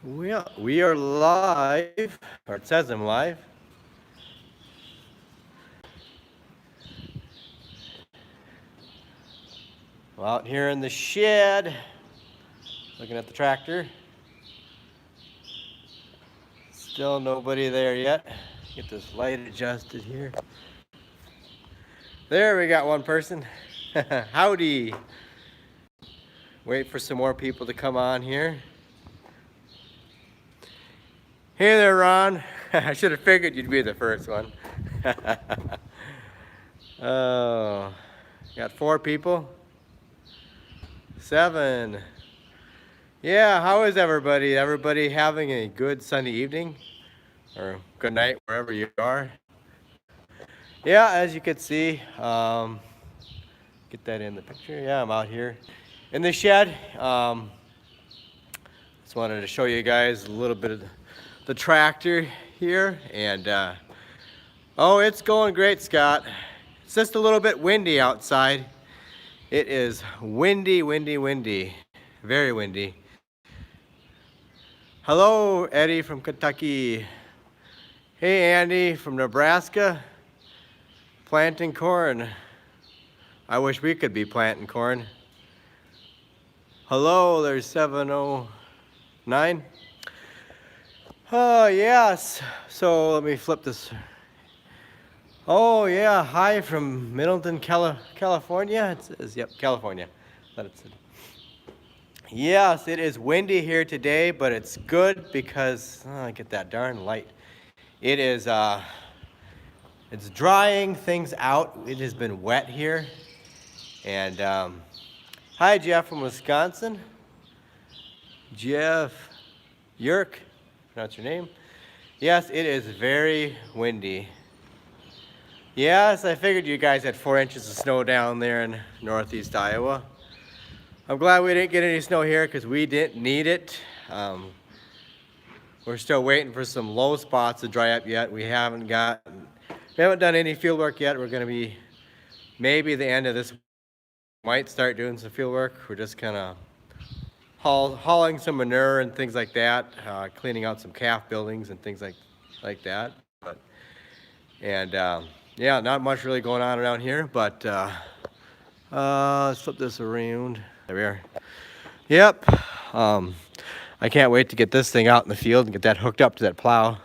We are live, or it says I'm live. Well, out here in the shed, looking at the tractor. Still nobody there yet. Get this light adjusted here. There, we got one person. Howdy. Wait for some more people to come on here. Hey there, Ron. I should have figured you'd be the first one. Oh, got 4 people. 7. Yeah, how is everybody? Everybody having a good Sunday evening? Or good night, wherever you are. Yeah, as you can see, get that in the picture. Yeah, I'm out here in the shed. Just wanted to show you guys a little bit of the tractor here. And, oh, it's going great, Scott. It's just a little bit windy outside. It is windy, windy, windy. Very windy. Hello, Eddie from Kentucky. Hey, Andy from Nebraska. Planting corn. I wish we could be planting corn. Hello, there's 709. Oh, yes. So let me flip this. Oh, yeah. Hi from Middleton, California. It says, yep, California. Let it sit. Yes, it is windy here today, but it's good because, get that darn light. It is, it's drying things out. It has been wet here. And, hi, Jeff from Wisconsin. Jeff Yerk, pronounce your name. Yes, it is very windy. Yes, I figured you guys had 4 inches of snow down there in northeast Iowa. I'm glad we didn't get any snow here because we didn't need it. We're still waiting for some low spots to dry up yet. We haven't done any field work yet. We're going to be maybe the end of this might start doing some field work. We're just kind of hauling some manure and things like that, cleaning out some calf buildings and things like that. Yeah, not much really going on around here, but let's flip this around. There we are. Yep. I can't wait to get this thing out in the field and get that hooked up to that plow.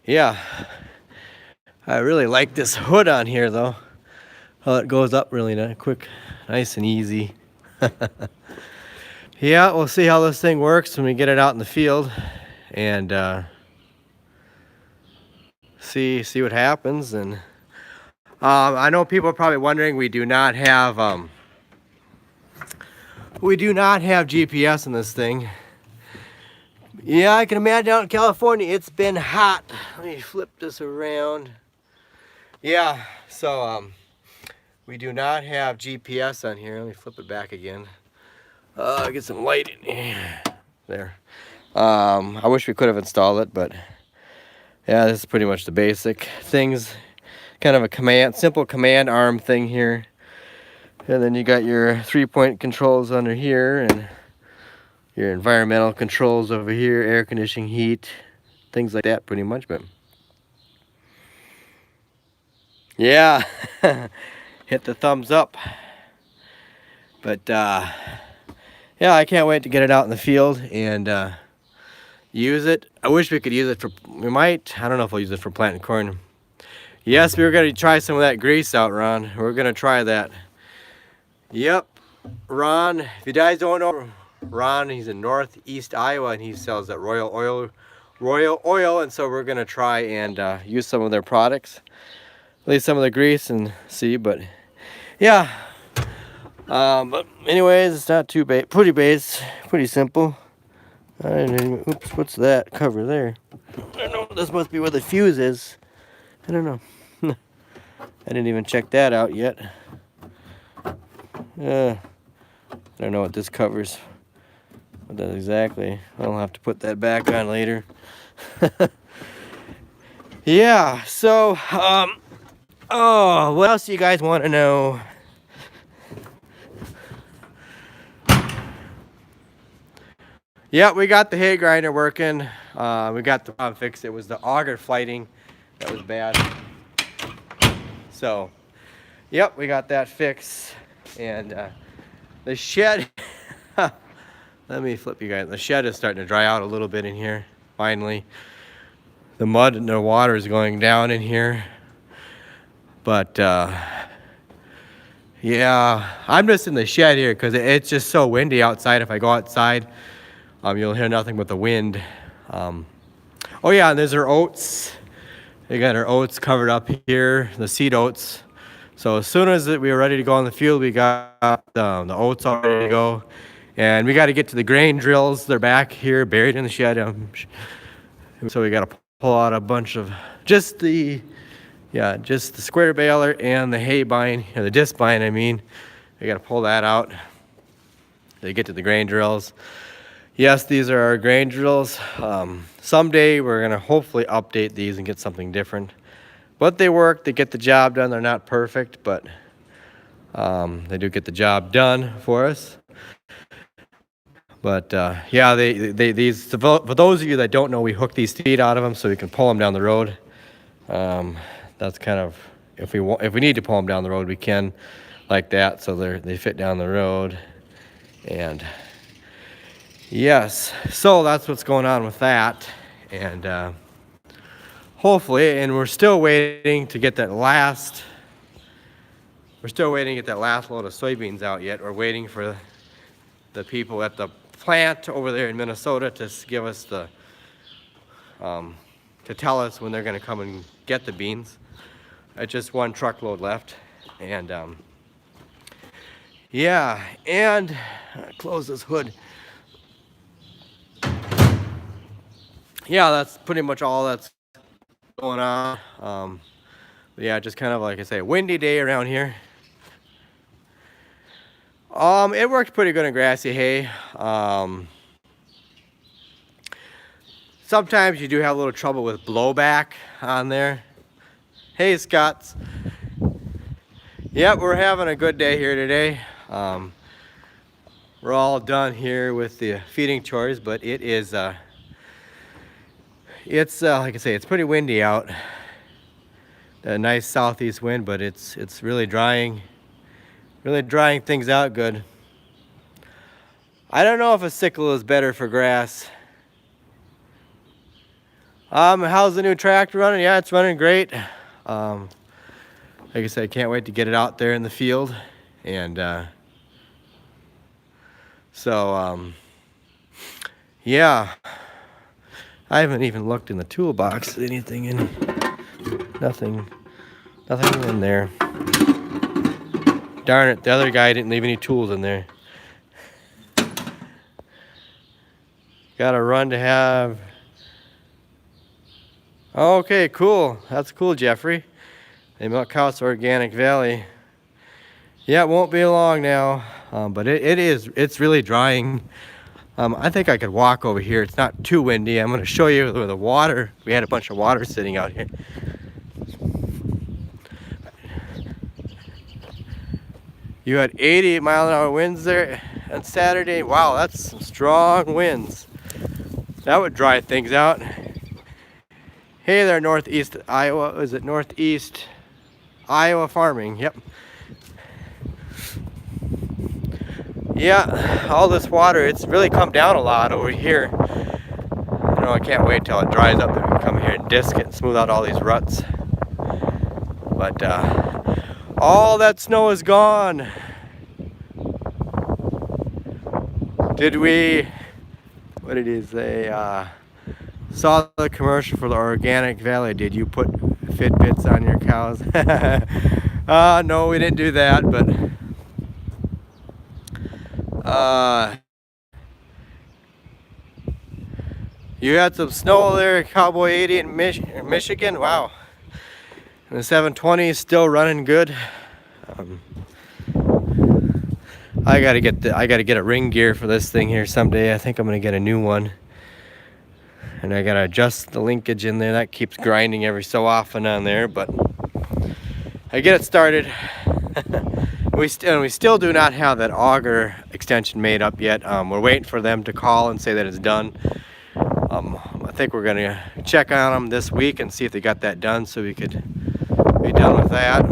Yeah, I really like this hood on here though. How it goes up really quick, nice and easy. Yeah, we'll see how this thing works when we get it out in the field and see what happens. And I know people are probably wondering, we do not have GPS in this thing. Yeah, I can imagine out in California it's been hot. Let me flip this around. Yeah, so we do not have GPS on here. Let me flip it back again. Get some light in here. There. I wish we could have installed it, but yeah, this is pretty much the basic things. Kind of a simple command arm thing here. And then you got your 3-point controls under here and your environmental controls over here, air conditioning, heat, things like that pretty much. But yeah, hit the thumbs up. But yeah, I can't wait to get it out in the field and use it. I wish we could use it I don't know if we'll use it for planting corn. Yes, we were going to try some of that grease out, Ron. We're going to try that. Yep, Ron, if you guys don't know Ron, he's in northeast Iowa and he sells that Royal Oil, and so we're going to try and use some of their products. At least some of the grease and see, but yeah. But anyways, it's not too bad. Pretty simple. Oops, what's that cover there? I don't know, this must be where the fuse is. I don't know. I didn't even check that out yet. I don't know what this covers. What that exactly. I'll have to put that back on later. Yeah, so, oh, what else do you guys want to know? Yeah, we got the hay grinder working. We got the problem fixed. It was the auger flighting that was bad. So, yep, we got that fixed. And the shed, let me flip you guys. The shed is starting to dry out a little bit in here, finally. The mud and the water is going down in here. But, yeah, I'm just in the shed here because it's just so windy outside. If I go outside, you'll hear nothing but the wind. Oh yeah, and there's our oats. We got our oats covered up here, the seed oats. So as soon as we were ready to go on the field, we got the oats all ready to go. And we got to get to the grain drills. They're back here, buried in the shed. So we got to pull out a bunch of just the square baler and the hay bine, or the disc bine, I mean. We got to pull that out. They get to the grain drills. Yes, these are our grain drills. Someday we're gonna hopefully update these and get something different. But they work, they get the job done. They're not perfect, but they do get the job done for us. But yeah, these, for those of you that don't know, we hook these feet out of them so we can pull them down the road. That's kind of, if we need to pull them down the road, we can, like that, so they fit down the road. And yes, so that's what's going on with that. And hopefully, and we're still waiting to get that last load of soybeans out yet. We're waiting for the people at the plant over there in Minnesota to give us to tell us when they're going to come and get the beans. It's just one truckload left. And yeah, and close this hood. Yeah, that's pretty much all that's going on. Yeah, just kind of, like I say, a windy day around here. It worked pretty good in grassy hay. Sometimes you do have a little trouble with blowback on there. Hey, Scots. Yep, we're having a good day here today. We're all done here with the feeding chores, but it is it's like I say, it's pretty windy out. A nice southeast wind, but it's really drying things out good. I don't know if a sickle is better for grass. How's the new tractor running? Yeah, it's running great. Like I said, I can't wait to get it out there in the field. And yeah, I haven't even looked in the toolbox. Anything in? Nothing in there. Darn it, the other guy didn't leave any tools in there. Gotta run to have. Okay, cool. That's cool, Jeffrey. The Milk House Organic Valley. Yeah, it won't be long now, but it's really drying. I think I could walk over here. It's not too windy. I'm going to show you the water. We had a bunch of water sitting out here. You had 80-mile-an-hour winds there on Saturday. Wow, that's some strong winds. That would dry things out. Hey there, Northeast Iowa. Is it Northeast Iowa Farming? Yep. Yeah, all this water, it's really come down a lot over here. You know, I can't wait till it dries up and we can come here and disc it and smooth out all these ruts. But all that snow is gone. Did we, what did he say, saw the commercial for the Organic Valley. Did you put Fitbits on your cows? No, we didn't do that, but you had some snow there, Cowboy 80 in Michigan. Wow. And the 720 is still running good. I gotta get a ring gear for this thing here someday. I think I'm gonna get a new one. And I gotta adjust the linkage in there. That keeps grinding every so often on there, but I get it started. We still do not have that auger extension made up yet. We're waiting for them to call and say that it's done. I think we're gonna check on them this week and see if they got that done, so we could be done with that.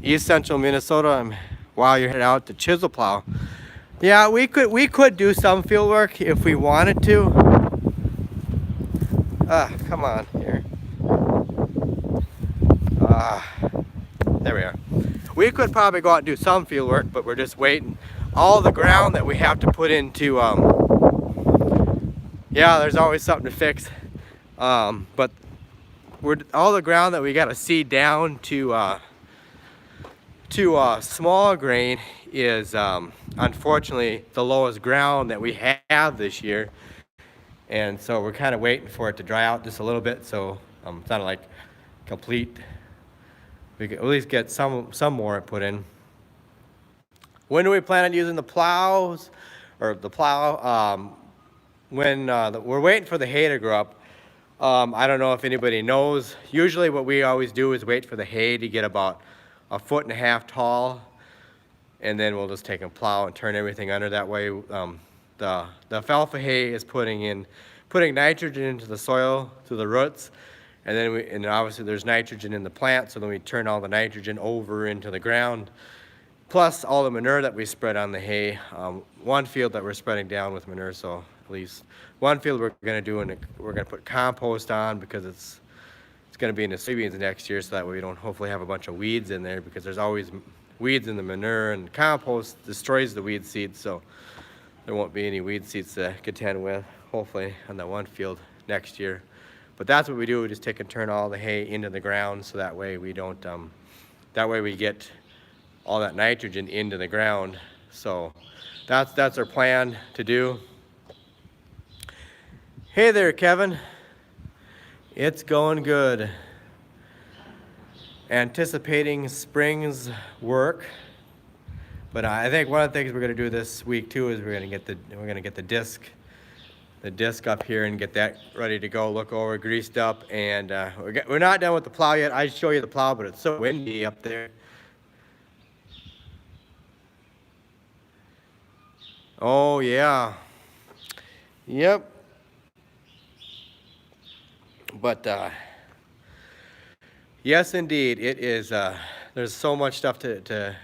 East Central Minnesota. While you're headed out to chisel plow. Yeah, we could do some field work if we wanted to. Come on here. There we are. We could probably go out and do some field work, but we're just waiting. All the ground that we have to put into, yeah, there's always something to fix. But all the ground that we got to seed down to small grain is unfortunately the lowest ground that we have this year, and so we're kind of waiting for it to dry out just a little bit, so it's not like complete. We can at least get some more put in. When do we plan on using the plows or the plow? We're waiting for the hay to grow up. I don't know if anybody knows. Usually what we always do is wait for the hay to get about 1.5 feet tall, and then we'll just take a plow and turn everything under that way. The alfalfa hay is putting nitrogen into the soil through the roots, and then obviously there's nitrogen in the plant, so then we turn all the nitrogen over into the ground, plus all the manure that we spread on the hay. One field that we're spreading down with manure, so at least one field we're going to do, and we're going to put compost on because it's going to be in the soybeans next year, so that way we don't hopefully have a bunch of weeds in there, because there's always weeds in the manure, and compost destroys the weed seeds, so there won't be any weed seeds to contend with, hopefully, on that one field next year. But that's what we do. We just take and turn all the hay into the ground, so that way we don't, that way we get all that nitrogen into the ground. So that's our plan to do. Hey there, Kevin. It's going good. Anticipating spring's work, but I think one of the things we're going to do this week too is we're going to get the disc up here and get that ready to go, look over, greased up, and we're not done with the plow yet. I'd show you the plow, but it's so windy up there. Oh yeah, yep. But yes, indeed, it is. There's so much stuff to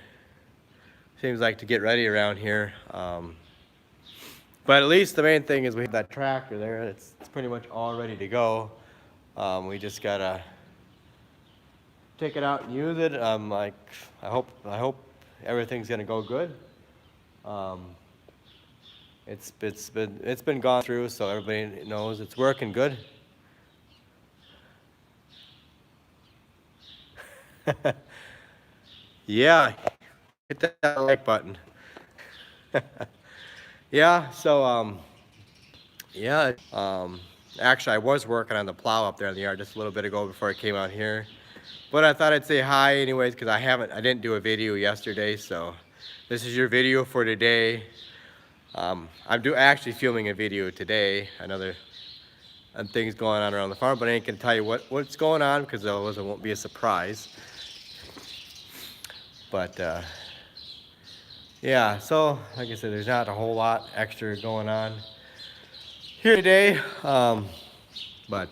seems like to get ready around here. But at least the main thing is we have that tractor there. It's pretty much all ready to go. We just gotta take it out and use it. I hope everything's gonna go good. It's been gone through, so everybody knows it's working good. Yeah, hit that like button. Yeah, so yeah, actually I was working on the plow up there in the yard just a little bit ago before I came out here, but I thought I'd say hi anyways, because I didn't do a video yesterday, so this is your video for today. I'm actually filming a video today, another things going on around the farm, but I ain't gonna tell you what's going on, because otherwise it won't be a surprise. But yeah, so like I said, there's not a whole lot extra going on here today. But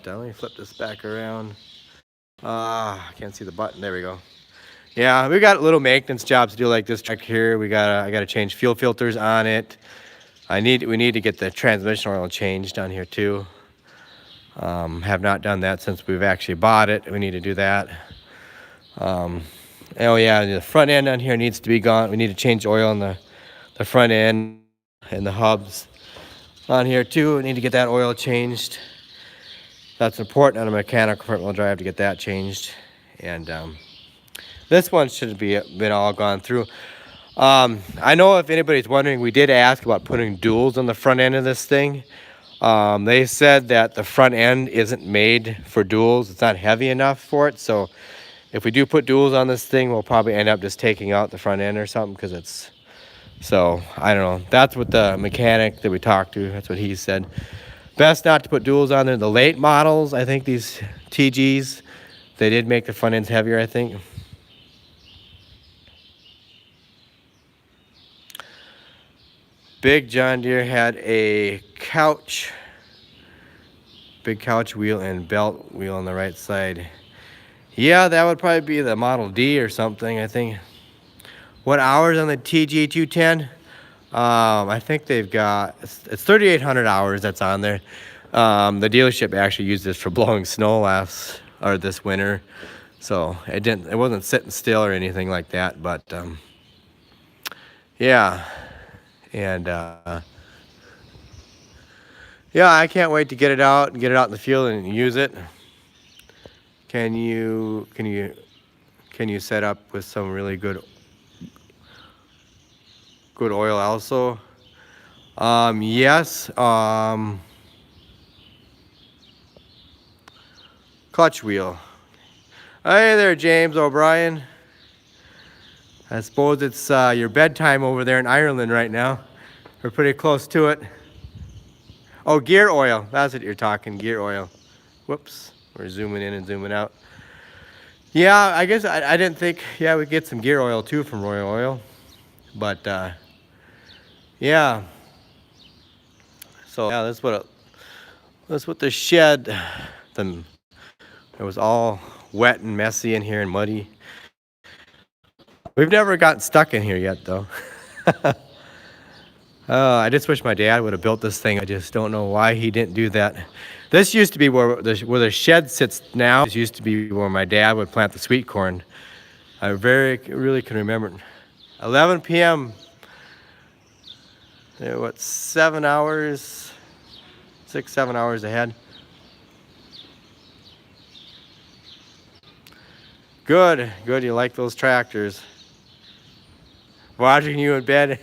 let me flip this back around. I can't see the button. There we go. Yeah, we got little maintenance jobs to do, like this truck here. I gotta change fuel filters on it. We need to get the transmission oil changed on here too. Have not done that since we've actually bought it. We need to do that. Oh yeah, the front end on here needs to be gone. We need to change oil on the front end and the hubs on here too. We need to get that oil changed. That's important on a mechanical front wheel drive to get that changed. And this one should be been all gone through. I know if anybody's wondering, we did ask about putting duals on the front end of this thing. They said that the front end isn't made for duals. It's not heavy enough for it. So if we do put duals on this thing, we'll probably end up just taking out the front end or something, because it's, so I don't know. That's what the mechanic that we talked to, that's what he said. Best not to put duals on there. The late models, I think these TGs, they did make the front ends heavier, I think. big John Deere had a big couch wheel and belt wheel on the right side. Yeah, that would probably be the Model D or something, I think. What hours on the TG210? I think they've got, it's 3,800 hours that's on there. The dealership actually used this for blowing snow this winter. So it wasn't sitting still or anything like that, but yeah. And yeah, I can't wait to get it out and get it out in the field and use it. Can you set up with some really good oil also? Yes. Clutch wheel. Hey there, James O'Brien. I suppose it's your bedtime over there in Ireland right now. We're pretty close to it. Oh, gear oil. That's what you're talking, gear oil. Whoops. We're zooming in and zooming out. Yeah, I guess I didn't think, yeah, we get some gear oil too from Royal Oil. But, yeah. So, yeah, that's what the shed, it was all wet and messy in here and muddy. We've never gotten stuck in here yet, though. I just wish my dad would have built this thing. I just don't know why he didn't do that. This used to be where the shed sits now. This used to be where my dad would plant the sweet corn. I really can remember. 11 p.m. What, 7 hours? 6, 7 hours ahead. Good, good. You like those tractors. Watching you in bed.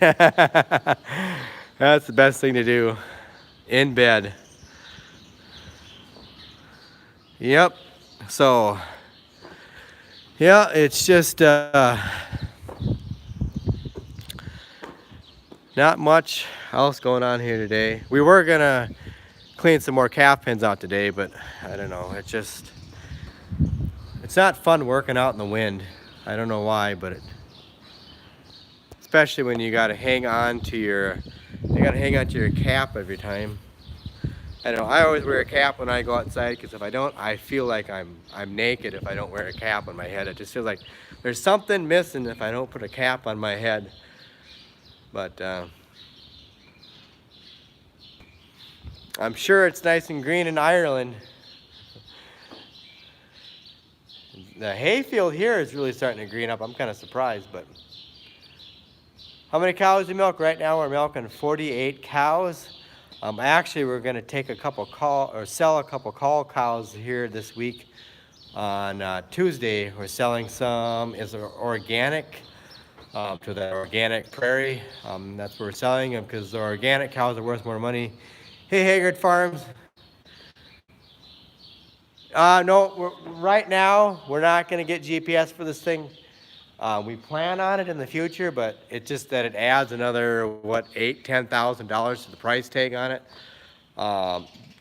That's the best thing to do. In bed. Yep. So, yeah, it's just not much else going on here today. We were gonna clean some more calf pins out today, but I don't know. It's not fun working out in the wind. I don't know why, but especially when you gotta hang on to your cap every time. I don't know. I always wear a cap when I go outside because if I don't, I feel like I'm naked if I don't wear a cap on my head. It just feels like there's something missing if I don't put a cap on my head. But I'm sure it's nice and green in Ireland. The hayfield here is really starting to green up. I'm kind of surprised, but how many cows do we milk right now? We're milking 48 cows. Actually, we're going to take sell a couple call cows here this week. On Tuesday, we're selling some organic to the organic prairie. That's where we're selling them because the organic cows are worth more money. Hey, Haggard Farms. No, right now, we're not going to get GPS for this thing. We plan on it in the future, but it's just that it adds another, $8,000–$10,000 to the price tag on it.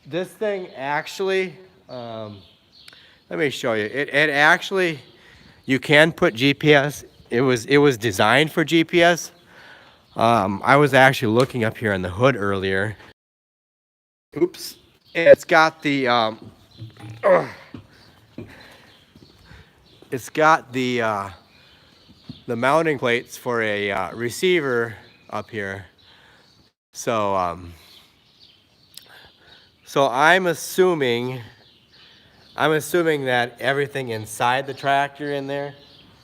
This thing actually, let me show you. It actually, you can put GPS. It was designed for GPS. I was actually looking up here on the hood earlier. Oops. It's got the mounting plates for a receiver up here. So I'm assuming that everything inside the tractor in there,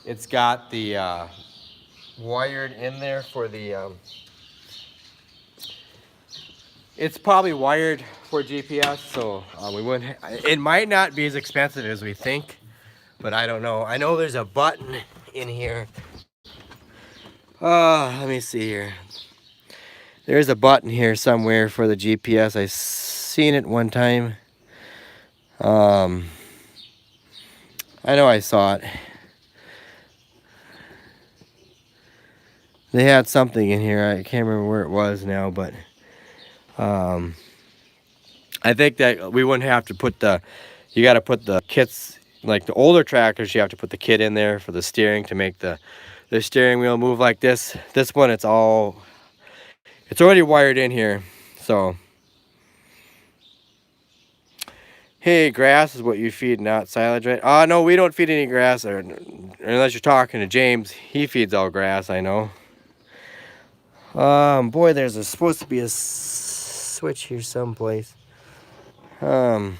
it's got the wired in there for the it's probably wired for GPS, so we wouldn't. It might not be as expensive as we think, but I don't know. I know there's a button in here. Let me see here. There's a button here somewhere for the GPS. I seen it one time. I know I saw it. They had something in here. I can't remember where it was now, but I think that we wouldn't have to put you got to put the kits, like the older tractors, you have to put the kit in there for the steering to make the steering wheel move like this. This one, it's all It's already wired in here, so. Hey, grass is what you feed, not silage, right? No, we don't feed any grass, or unless you're talking to James. He feeds all grass, I know. Boy, there's supposed to be a switch here someplace. I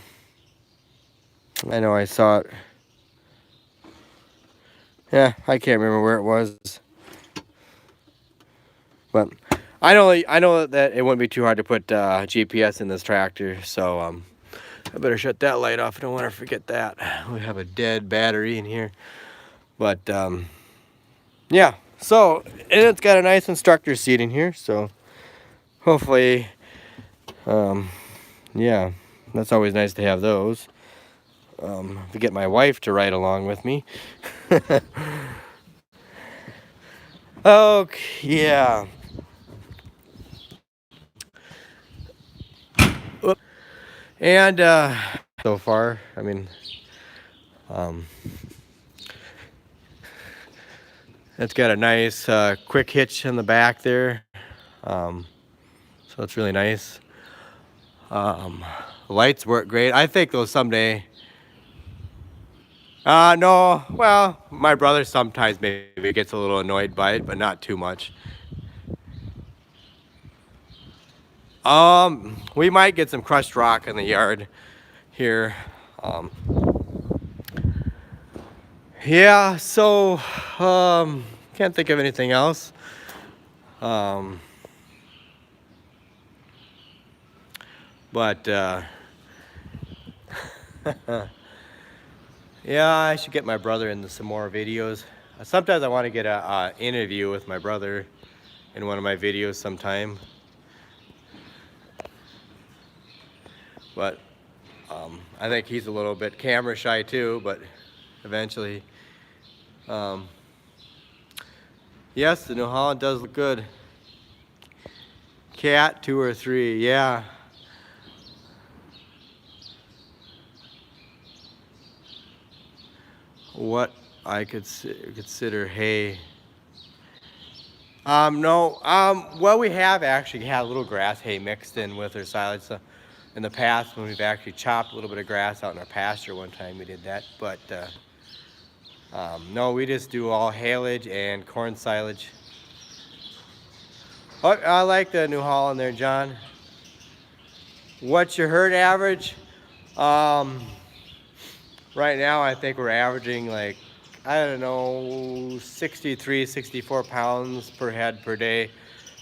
know I saw it. Yeah, I can't remember where it was. But I know that it wouldn't be too hard to put GPS in this tractor, so I better shut that light off. I don't want to forget that. We have a dead battery in here. But yeah, so, and it's got a nice instructor seat in here, so hopefully, yeah, that's always nice to have those. To get my wife to ride along with me. Okay, yeah. And so far, I mean, it's got a nice quick hitch in the back there, so it's really nice. Lights work great. I think they'll someday. No, well, my brother sometimes maybe gets a little annoyed by it, but not too much. We might get some crushed rock in the yard here. Yeah, so can't think of anything else. But yeah, I should get my brother into some more videos. Sometimes I want to get a interview with my brother in one of my videos sometime. But I think he's a little bit camera shy too, but eventually. Yes, the New Holland does look good. Cat 2 or 3, yeah. What I could consider hay. No, well, we have actually had a little grass hay mixed in with our silage. So in the past, when we've actually chopped a little bit of grass out in our pasture one time, we did that. But no, we just do all haylage and corn silage. Oh, I like the New Holland there, John. What's your herd average? Right now, I think we're averaging like, I don't know, 63, 64 pounds per head per day.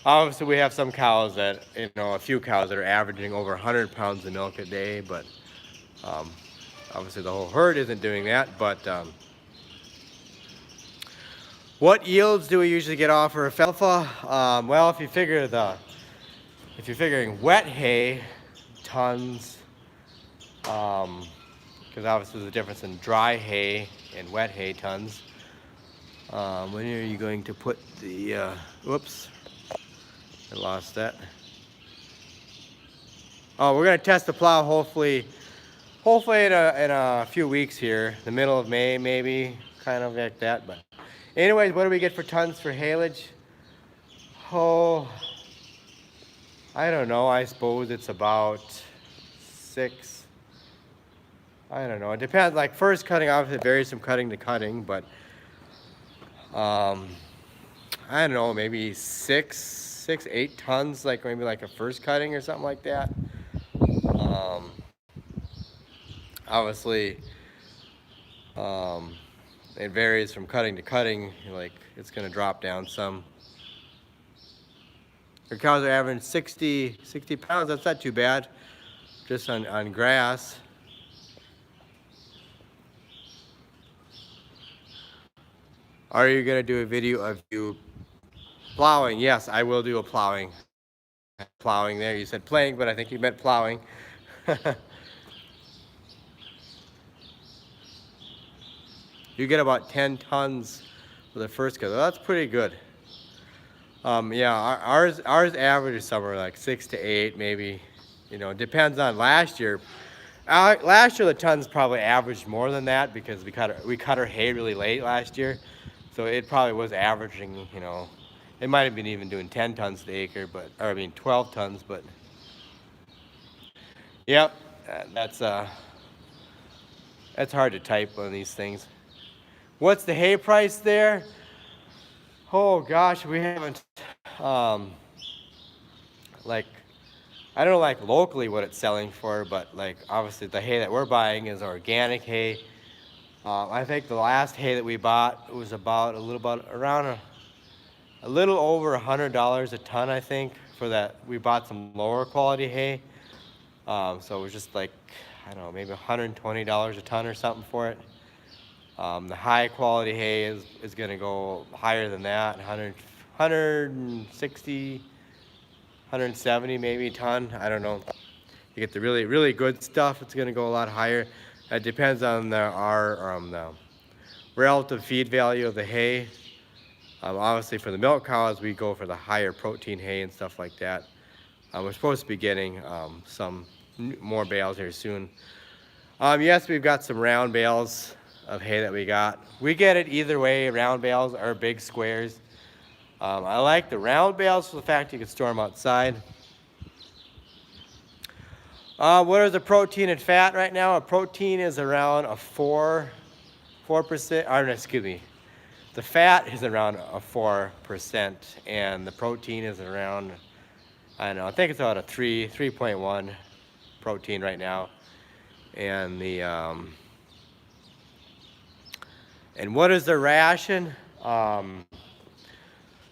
Obviously, we have some cows that, a few cows that are averaging over 100 pounds of milk a day, but obviously the whole herd isn't doing that. But what yields do we usually get off our alfalfa? Well, if you're figuring wet hay tons, because obviously there's a difference in dry hay and wet hay tons. When are you going to put the, whoops, I lost that. Oh, we're gonna test the plow hopefully in a few weeks here, the middle of May maybe, kind of like that. But anyways, what do we get for tons for haylage? Oh, I don't know, I suppose it's about 6. I don't know. It depends. Like first cutting, obviously it varies from cutting to cutting, but I don't know, maybe 6, 8 tons, like maybe like a first cutting or something like that. Obviously, it varies from cutting to cutting. Like it's gonna drop down some. Your cows are averaging 60 pounds. That's not too bad, just on grass. Are you gonna do a video of you plowing? Yes, I will do a plowing. Plowing there. You said playing, but I think you meant plowing. You get about 10 tons for the first cut. Well, that's pretty good. Yeah, ours averages somewhere like 6 to 8, maybe. Depends on last year. Last year the tons probably averaged more than that because we cut our hay really late last year. So it probably was averaging, They might have been even doing 10 tons to acre, but, or I mean 12 tons, but yep, that's hard to type on these things. What's the hay price there? Oh gosh, we haven't, like, I don't know like locally what it's selling for, but like obviously the hay that we're buying is organic hay. I think the last hay that we bought was about around a little over $100 a ton, I think, for that. We bought some lower quality hay. So it was just like, I don't know, maybe $120 a ton or something for it. The high quality hay is going to go higher than that, 160, 170 maybe a ton. I don't know. You get the really, really good stuff, it's going to go a lot higher. It depends on the relative feed value of the hay. Obviously for the milk cows, we go for the higher protein hay and stuff like that. We're supposed to be getting some more bales here soon. Yes, we've got some round bales of hay that we got. We get it either way, round bales or big squares. I like the round bales for the fact you can store them outside. What is the protein and fat right now? A protein is around a 4%, or excuse me. The fat is around a 4%, and the protein is around, I don't know, I think it's about a 3.1 protein right now. And the, and what is the ration?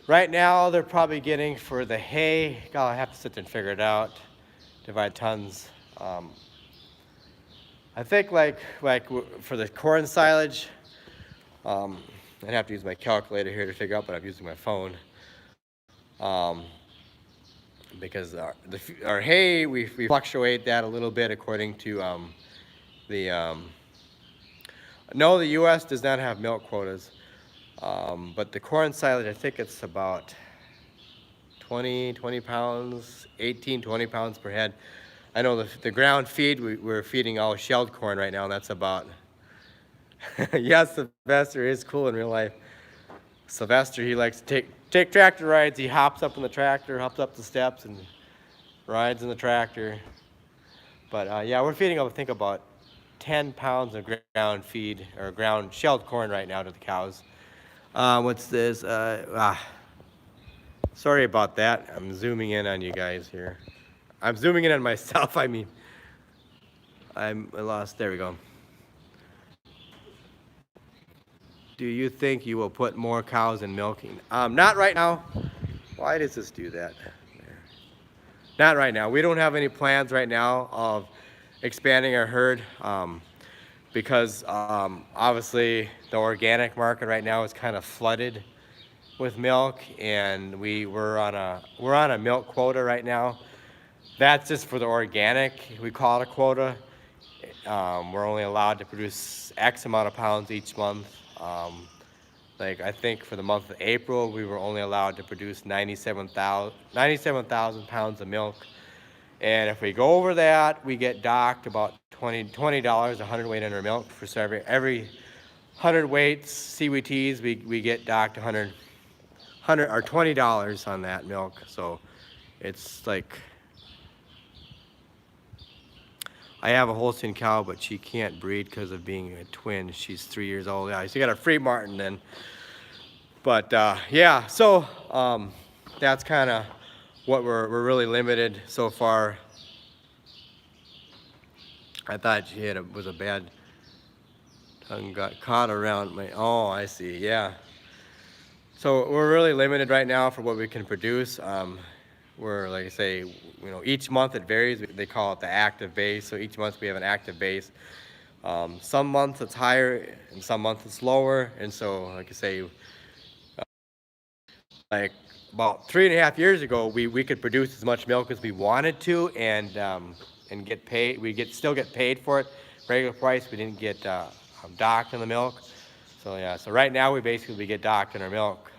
Right now they're probably getting for the hay, I have to sit there and figure it out, divide tons. I think like for the corn silage, I'd have to use my calculator here to figure out, but I'm using my phone. Because our hay, we fluctuate that a little bit according to no, the U.S. does not have milk quotas. But the corn silage, I think it's about 20 pounds, 18, 20 pounds per head. I know the ground feed, we're feeding all shelled corn right now, and that's about, yes, Sylvester is cool in real life. Sylvester, he likes to take tractor rides. He hops up in the tractor, hops up the steps, and rides in the tractor. But yeah, we're feeding, I think, about 10 pounds of ground feed, or ground shelled corn right now to the cows. What's this? Sorry about that. I'm zooming in on you guys here. I'm zooming in on myself, I mean. I lost, there we go. Do you think you will put more cows in milking? Not right now. Why does this do that? Not right now. We don't have any plans right now of expanding our herd because obviously the organic market right now is kind of flooded with milk, and we're on a milk quota right now. That's just for the organic. We call it a quota. We're only allowed to produce X amount of pounds each month. Like I think for the month of April, we were only allowed to produce 97,000 pounds of milk. And if we go over that, we get docked about $20 a hundredweight on our milk. For every 100 weights CWTs, we get docked $100 or $20 on that milk. So it's like, I have a Holstein cow, but she can't breed because of being a twin. She's 3 years old. Yeah, so you got a free Martin then. But yeah, so that's kind of what we're really limited so far. I thought she was a bad tongue, got caught around my, oh, I see, yeah. So we're really limited right now for what we can produce. We're, like I say, you know, each month it varies. They call it the active base. So each month we have an active base. Some months it's higher and some months it's lower. And so, like I say, like about 3.5 years ago, we could produce as much milk as we wanted to and get paid. Still get paid for it, regular price. We didn't get docked on the milk. So yeah, so right now we basically get docked in our milk.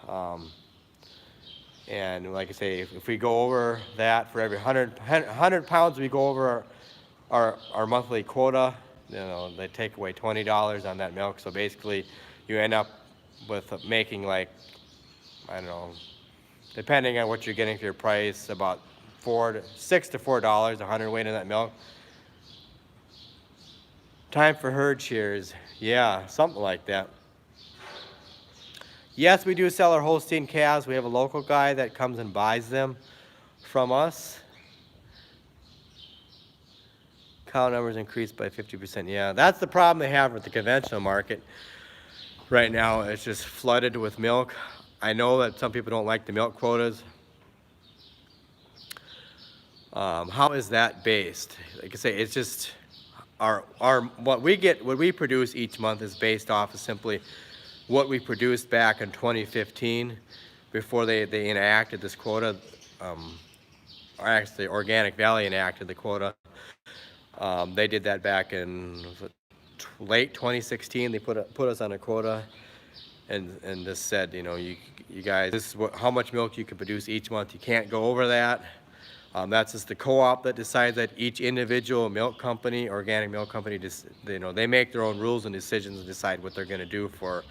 And like I say, if we go over that for every 100 pounds, we go over our monthly quota, you know, they take away $20 on that milk. So basically you end up with making like, I don't know, depending on what you're getting for your price, about $6 to $4 a hundredweight of that milk. Time for herd shears. Yeah, something like that. Yes, we do sell our Holstein calves. We have a local guy that comes and buys them from us. Cow numbers increased by 50%. Yeah, that's the problem they have with the conventional market right now. It's just flooded with milk. I know that some people don't like the milk quotas. How is that based? Like I say, it's just what we produce each month is based off of simply what we produced back in 2015 before they enacted this quota. Or actually, Organic Valley enacted the quota. They did that back in late 2016. They put us on a quota, and just said, you know, you guys, this is how much milk you can produce each month. You can't go over that. That's just the co-op that decides that. Each individual milk company, organic milk company, just, you know, they make their own rules and decisions and decide what they're going to do for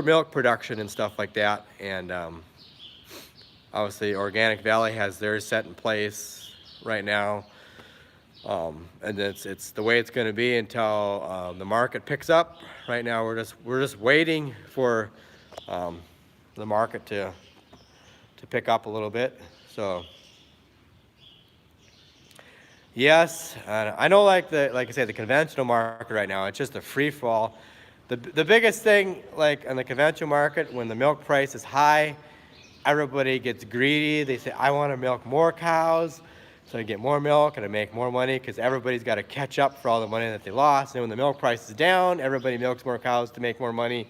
milk production and stuff like that. And obviously, Organic Valley has theirs set in place right now. And it's the way it's going to be until the market picks up. Right now, we're just waiting for the market to pick up a little bit. So yes, I know, like I say, the conventional market right now, it's just a free fall. The biggest thing, like in the conventional market, when the milk price is high, everybody gets greedy. They say, I want to milk more cows, so I get more milk and I make more money, because everybody's got to catch up for all the money that they lost. And when the milk price is down, everybody milks more cows to make more money,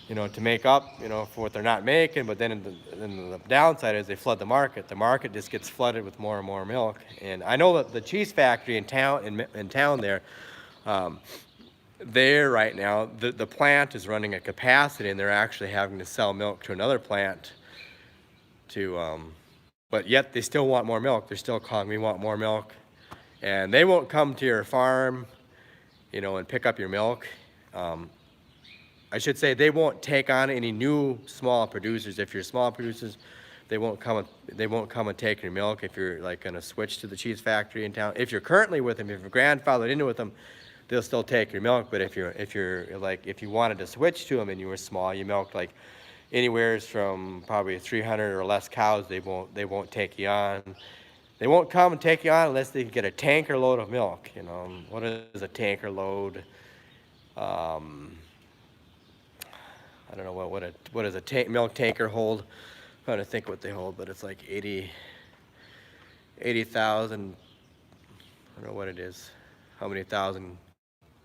you know, to make up, you know, for what they're not making. But then the downside is they flood the market. The market just gets flooded with more and more milk. And I know that the cheese factory in town there, there right now, the plant is running at capacity, and they're actually having to sell milk to another plant but yet they still want more milk. They're still calling, we want more milk. And they won't come to your farm, you know, and pick up your milk. I should say they won't take on any new small producers. If you're small producers, they won't come and take your milk if you're like going to switch to the cheese factory in town. If you're currently with them, if you're grandfathered into with them, they'll still take your milk. But if you wanted to switch to them and you were small, you milked like anywhere from probably 300 or less cows, they won't take you on. They won't come and take you on unless they can get a tanker load of milk. You know, what is a tanker load? I don't know what does a milk tanker hold. I'm trying to think what they hold, but it's like 80,000. I don't know what it is. How many thousand?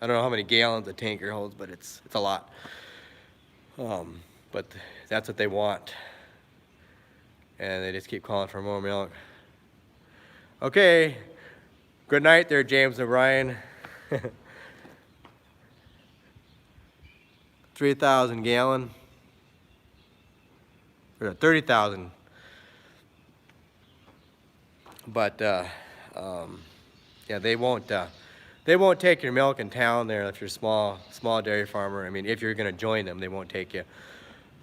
I don't know how many gallons a tanker holds, but it's a lot. But that's what they want, and they just keep calling for more milk. Okay, good night there, James O'Brien. 3,000 gallon, or 30,000. But yeah, they won't take your milk in town there if you're small dairy farmer. I mean, if you're going to join them, they won't take you.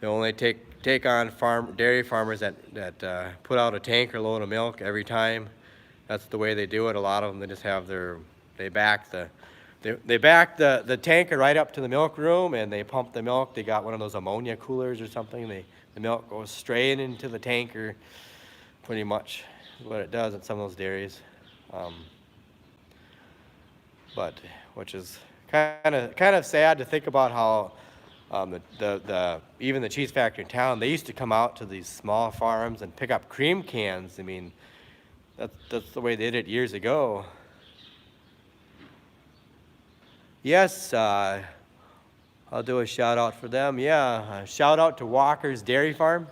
They only take on dairy farmers that put out a tanker load of milk every time. That's the way they do it. A lot of them, they just have they back the tanker right up to the milk room, and they pump the milk. They got one of those ammonia coolers or something. The milk goes straight into the tanker, pretty much is what it does at some of those dairies. But which is kind of sad to think about how even the cheese factory in town, they used to come out to these small farms and pick up cream cans. I mean, that's the way they did it years ago. Yes, I'll do a shout out for them. Yeah, shout out to Walker's Dairy Farm.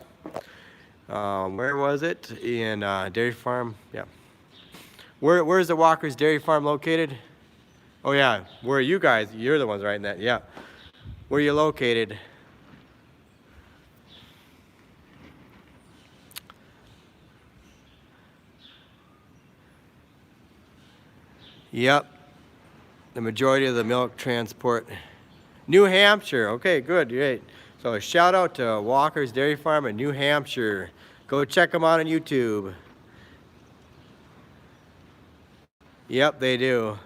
Where was it? In Dairy Farm. Yeah. Where's the Walker's Dairy Farm located? Oh yeah, where are you guys? You're the ones writing that. Yeah. Where are you located? Yep. The majority of the milk transport. New Hampshire. Okay, good. Great. So a shout out to Walker's Dairy Farm in New Hampshire. Go check them out on YouTube. Yep, they do.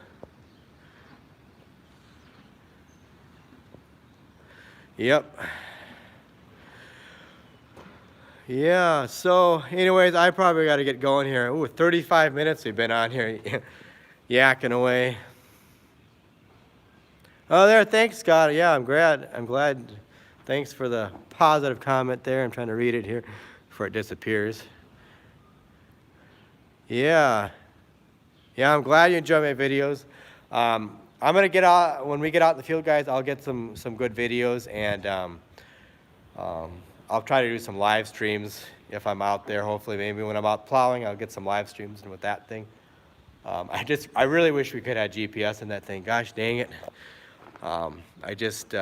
Yep. Yeah, so anyways, I probably got to get going here. Ooh, 35 minutes we've been on here yakking away. Oh, there, thanks, Scott. Yeah, I'm glad. Thanks for the positive comment there. I'm trying to read it here before it disappears. Yeah. Yeah, I'm glad you enjoy my videos. I'm gonna get out, when we get out in the field, guys, I'll get some good videos, and I'll try to do some live streams if I'm out there. Hopefully, maybe when I'm out plowing, I'll get some live streams with that thing. I really wish we could have GPS in that thing. Gosh dang it. I just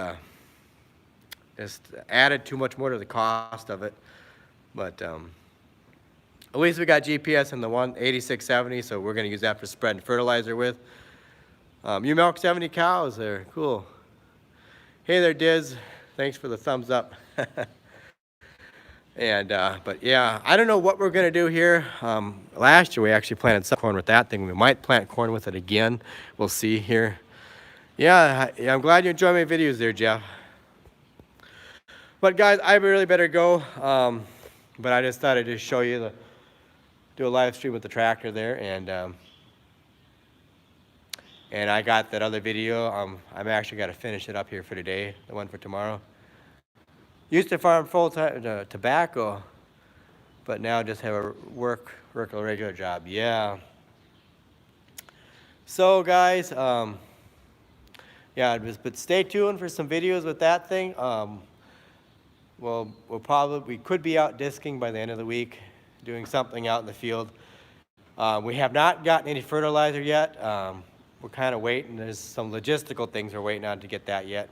added too much more to the cost of it. But at least we got GPS in the 8670, so we're gonna use that for spreading fertilizer with. You milk 70 cows there, cool. Hey there, Diz. Thanks for the thumbs up. And but yeah, I don't know what we're gonna do here. Last year we actually planted some corn with that thing. We might plant corn with it again. We'll see here. Yeah, I'm glad you enjoy my videos there, Jeff. But guys, I really better go. But I just thought I'd just show you do a live stream with the tractor there, and I got that other video. I'm actually got to finish it up here for today, the one for tomorrow. Used to farm full-time tobacco, but now just have a work a regular job. Yeah. So guys, yeah, but stay tuned for some videos with that thing. Well, we could be out disking by the end of the week, doing something out in the field. We have not gotten any fertilizer yet. We're kind of waiting. There's some logistical things we're waiting on to get that yet.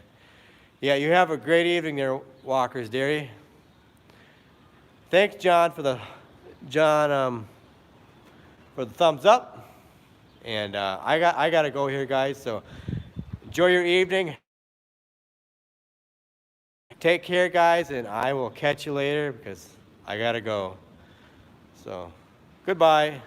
Yeah, you have a great evening there, Walker's Dairy. Thanks, John, for the thumbs up. And I got to go here, guys. So enjoy your evening. Take care, guys, and I will catch you later because I got to go. So goodbye.